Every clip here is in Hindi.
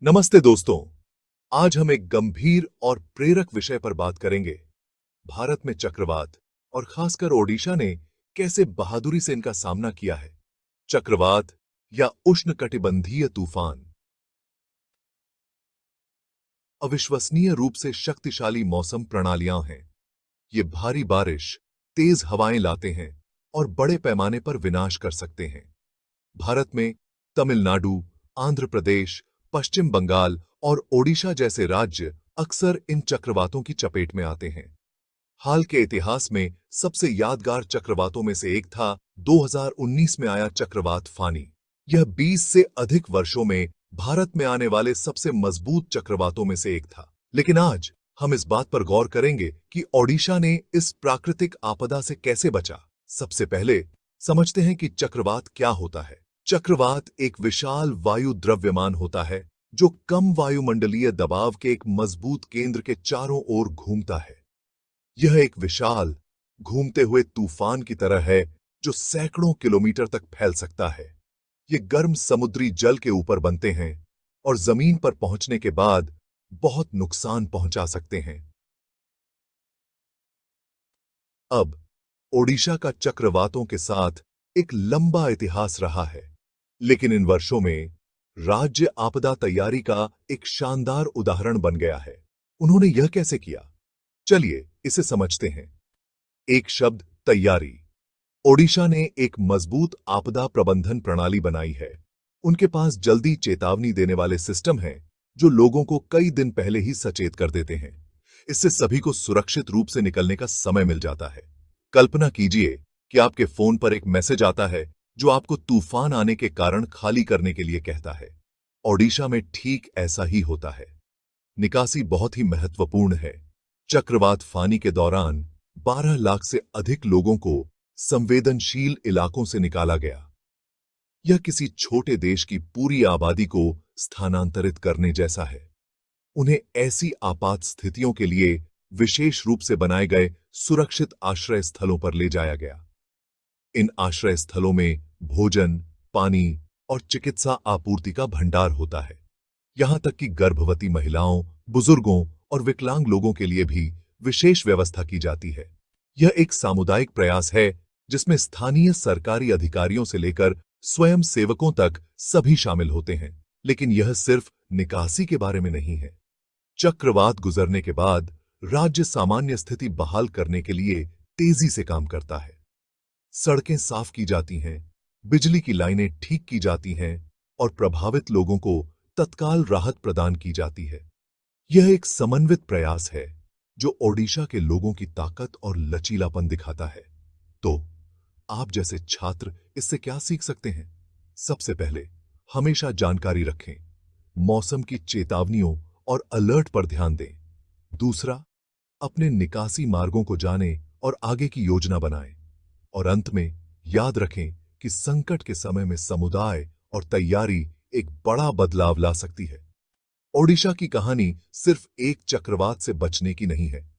नमस्ते दोस्तों। आज हम एक गंभीर और प्रेरक विषय पर बात करेंगे। भारत में चक्रवात और खासकर ओडिशा ने कैसे बहादुरी से इनका सामना किया है। चक्रवात या उष्णकटिबंधीय तूफान अविश्वसनीय रूप से शक्तिशाली मौसम प्रणालियां हैं। ये भारी बारिश, तेज हवाएं लाते हैं और बड़े पैमाने पर विनाश कर सकते हैं। भारत में तमिलनाडु, आंध्र प्रदेश, पश्चिम बंगाल और ओडिशा जैसे राज्य अक्सर इन चक्रवातों की चपेट में आते हैं। हाल के इतिहास में सबसे यादगार चक्रवातों में से एक था 2019 में आया चक्रवात फानी। यह 20 से अधिक वर्षों में भारत में आने वाले सबसे मजबूत चक्रवातों में से एक था। लेकिन आज हम इस बात पर गौर करेंगे कि ओडिशा ने इस प्राकृतिक आपदा से कैसे बचा। सबसे पहले समझते हैं कि चक्रवात क्या होता है। चक्रवात एक विशाल वायु द्रव्यमान होता है जो कम वायुमंडलीय दबाव के एक मजबूत केंद्र के चारों ओर घूमता है। यह एक विशाल घूमते हुए तूफान की तरह है जो सैकड़ों किलोमीटर तक फैल सकता है। ये गर्म समुद्री जल के ऊपर बनते हैं और जमीन पर पहुंचने के बाद बहुत नुकसान पहुंचा सकते हैं। अब ओडिशा का चक्रवातों के साथ एक लंबा इतिहास रहा है, लेकिन इन वर्षों में राज्य आपदा तैयारी का एक शानदार उदाहरण बन गया है। उन्होंने यह कैसे किया? चलिए इसे समझते हैं। एक शब्द, तैयारी। ओडिशा ने एक मजबूत आपदा प्रबंधन प्रणाली बनाई है। उनके पास जल्दी चेतावनी देने वाले सिस्टम हैं जो लोगों को कई दिन पहले ही सचेत कर देते हैं। इससे सभी को सुरक्षित रूप से निकलने का समय मिल जाता है। कल्पना कीजिए कि आपके फोन पर एक मैसेज आता है जो आपको तूफान आने के कारण खाली करने के लिए कहता है। ओडिशा में ठीक ऐसा ही होता है। निकासी बहुत ही महत्वपूर्ण है। चक्रवात फानी के दौरान 12 लाख से अधिक लोगों को संवेदनशील इलाकों से निकाला गया। यह किसी छोटे देश की पूरी आबादी को स्थानांतरित करने जैसा है। उन्हें ऐसी आपात स्थितियों के लिए विशेष रूप से बनाए गए सुरक्षित आश्रय स्थलों पर ले जाया गया। इन आश्रय स्थलों में भोजन, पानी और चिकित्सा आपूर्ति का भंडार होता है। यहां तक कि गर्भवती महिलाओं, बुजुर्गों और विकलांग लोगों के लिए भी विशेष व्यवस्था की जाती है। यह एक सामुदायिक प्रयास है जिसमें स्थानीय सरकारी अधिकारियों से लेकर स्वयं सेवकों तक सभी शामिल होते हैं। लेकिन यह सिर्फ निकासी के बारे में नहीं है। चक्रवात गुजरने के बाद राज्य सामान्य स्थिति बहाल करने के लिए तेजी से काम करता है। सड़कें साफ की जाती हैं, बिजली की लाइनें ठीक की जाती हैं और प्रभावित लोगों को तत्काल राहत प्रदान की जाती है। यह एक समन्वित प्रयास है जो ओडिशा के लोगों की ताकत और लचीलापन दिखाता है। तो आप जैसे छात्र इससे क्या सीख सकते हैं? सबसे पहले हमेशा जानकारी रखें, मौसम की चेतावनियों और अलर्ट पर ध्यान दें। दूसरा, अपने निकासी मार्गों को जानें और आगे की योजना बनाएं। और अंत में याद रखें कि संकट के समय में समुदाय और तैयारी एक बड़ा बदलाव ला सकती है। ओडिशा की कहानी सिर्फ एक चक्रवात से बचने की नहीं है।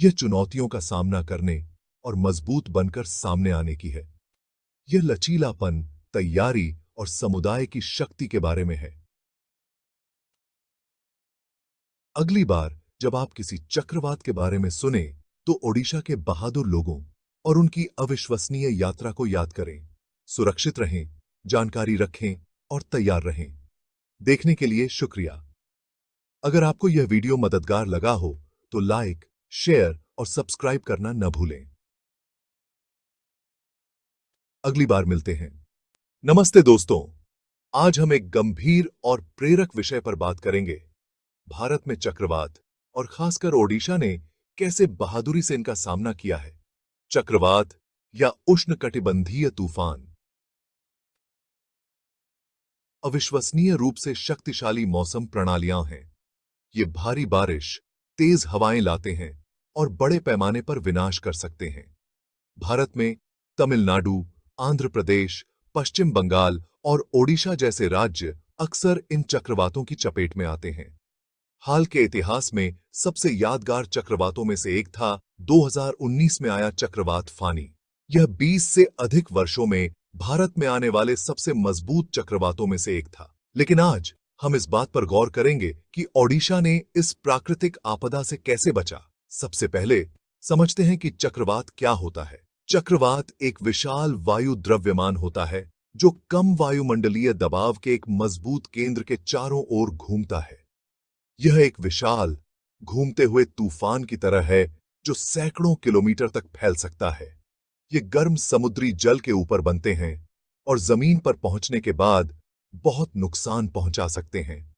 यह चुनौतियों का सामना करने और मजबूत बनकर सामने आने की है। यह लचीलापन, तैयारी और समुदाय की शक्ति के बारे में है। अगली बार जब आप किसी चक्रवात के बारे में सुने तो ओडिशा के बहादुर लोगों और उनकी अविश्वसनीय यात्रा को याद करें। सुरक्षित रहें, जानकारी रखें और तैयार रहें। देखने के लिए शुक्रिया। अगर आपको यह वीडियो मददगार लगा हो तो लाइक, शेयर और सब्सक्राइब करना न भूलें। अगली बार मिलते हैं। नमस्ते दोस्तों। आज हम एक गंभीर और प्रेरक विषय पर बात करेंगे। भारत में चक्रवात और खासकर ओडिशा ने कैसे बहादुरी से इनका सामना किया है। चक्रवात या उष्णकटिबंधीय तूफान अविश्वसनीय रूप से शक्तिशाली मौसम प्रणालियां हैं। ये भारी बारिश, तेज हवाएं लाते हैं और बड़े पैमाने पर विनाश कर सकते हैं। भारत में तमिलनाडु, आंध्र प्रदेश, पश्चिम बंगाल और ओडिशा जैसे राज्य अक्सर इन चक्रवातों की चपेट में आते हैं। हाल के इतिहास में सबसे यादगार चक्रवातों में से एक था 2019 में आया चक्रवात फानी। यह 20 से अधिक वर्षों में भारत में आने वाले सबसे मजबूत चक्रवातों में से एक था। लेकिन आज हम इस बात पर गौर करेंगे कि ओडिशा ने इस प्राकृतिक आपदा से कैसे बचा। सबसे पहले समझते हैं कि चक्रवात क्या होता है। चक्रवात एक विशाल वायु द्रव्यमान होता है जो कम वायुमंडलीय दबाव के एक मजबूत केंद्र के चारों ओर घूमता है। यह एक विशाल घूमते हुए तूफान की तरह है जो सैकड़ों किलोमीटर तक फैल सकता है। ये गर्म समुद्री जल के ऊपर बनते हैं और जमीन पर पहुंचने के बाद बहुत नुकसान पहुंचा सकते हैं।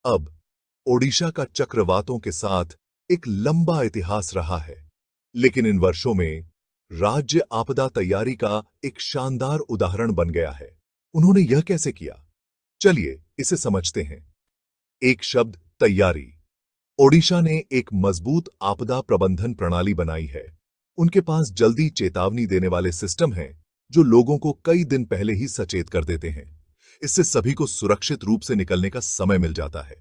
अब ओडिशा का चक्रवातों के साथ एक लंबा इतिहास रहा है, लेकिन इन वर्षों में राज्य आपदा तैयारी का एक शानदार उदाहरण बन गया है। उन्होंने यह कैसे किया? चलिए इसे समझते हैं। एक शब्द, तैयारी। ओडिशा ने एक मजबूत आपदा प्रबंधन प्रणाली बनाई है। उनके पास जल्दी चेतावनी देने वाले सिस्टम हैं जो लोगों को कई दिन पहले ही सचेत कर देते हैं। इससे सभी को सुरक्षित रूप से निकलने का समय मिल जाता है।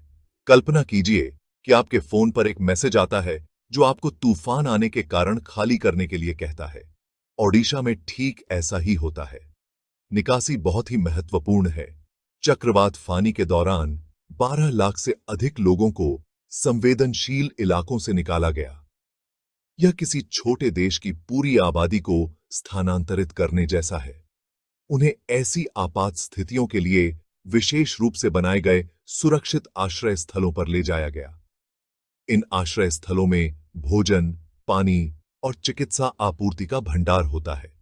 कल्पना कीजिए कि आपके फोन पर एक मैसेज आता है जो आपको तूफान आने के कारण खाली करने के लिए कहता है। ओडिशा में ठीक ऐसा ही होता है। निकासी बहुत ही महत्वपूर्ण है। चक्रवात फानी के दौरान 12 लाख से अधिक लोगों को संवेदनशील इलाकों से निकाला गया। यह किसी छोटे देश की पूरी आबादी को स्थानांतरित करने जैसा है। उन्हें ऐसी आपात स्थितियों के लिए विशेष रूप से बनाए गए सुरक्षित आश्रय स्थलों पर ले जाया गया। इन आश्रय स्थलों में भोजन, पानी और चिकित्सा आपूर्ति का भंडार होता है।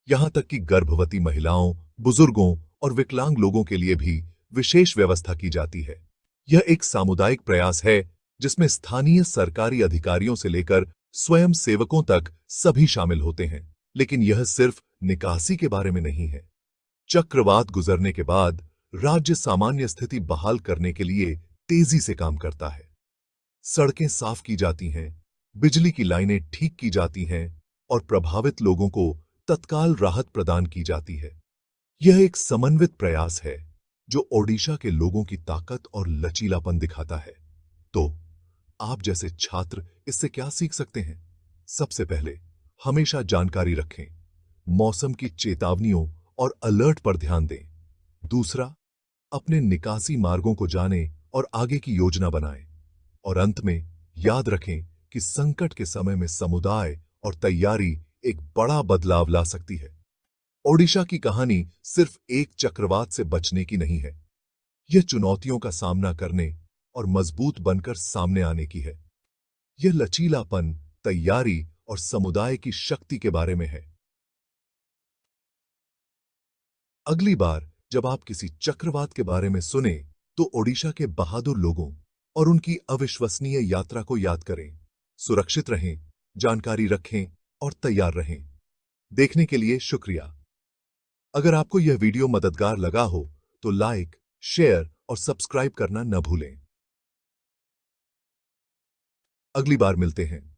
यहां तक कि गर्भवती महिलाओं, बुजुर्गों और विकलांग लोगों के लिए भी विशेष व्यवस्था की जाती है। यह एक सामुदायिक प्रयास है जिसमें स्थानीय सरकारी अधिकारियों से लेकर स्वयं सेवकों तक सभी शामिल होते हैं। लेकिन यह सिर्फ निकासी के बारे में नहीं है। चक्रवात गुजरने के बाद राज्य सामान्य स्थिति बहाल करने के लिए तेजी से काम करता है। सड़कें साफ की जाती हैं, बिजली की लाइनें ठीक की जाती हैं और प्रभावित लोगों को तत्काल राहत प्रदान की जाती है। यह एक समन्वित प्रयास है जो ओडिशा के लोगों की ताकत और लचीलापन दिखाता है। तो आप जैसे छात्र इससे क्या सीख सकते हैं? सबसे पहले, हमेशा जानकारी रखें, मौसम की चेतावनियों और अलर्ट पर ध्यान दें। दूसरा, अपने निकासी मार्गों को जानें और आगे की योजना बनाएं। और अंत में याद रखें कि संकट के समय में समुदाय और तैयारी एक बड़ा बदलाव ला सकती है। ओडिशा की कहानी सिर्फ एक चक्रवात से बचने की नहीं है। यह चुनौतियों का सामना करने और मजबूत बनकर सामने आने की है। यह लचीलापन, तैयारी और समुदाय की शक्ति के बारे में है। अगली बार जब आप किसी चक्रवात के बारे में सुने तो ओडिशा के बहादुर लोगों और उनकी अविश्वसनीय यात्रा को याद करें। सुरक्षित रहें, जानकारी रखें और तैयार रहें। देखने के लिए शुक्रिया। अगर आपको यह वीडियो मददगार लगा हो तो लाइक, शेयर और सब्सक्राइब करना न भूलें। अगली बार मिलते हैं।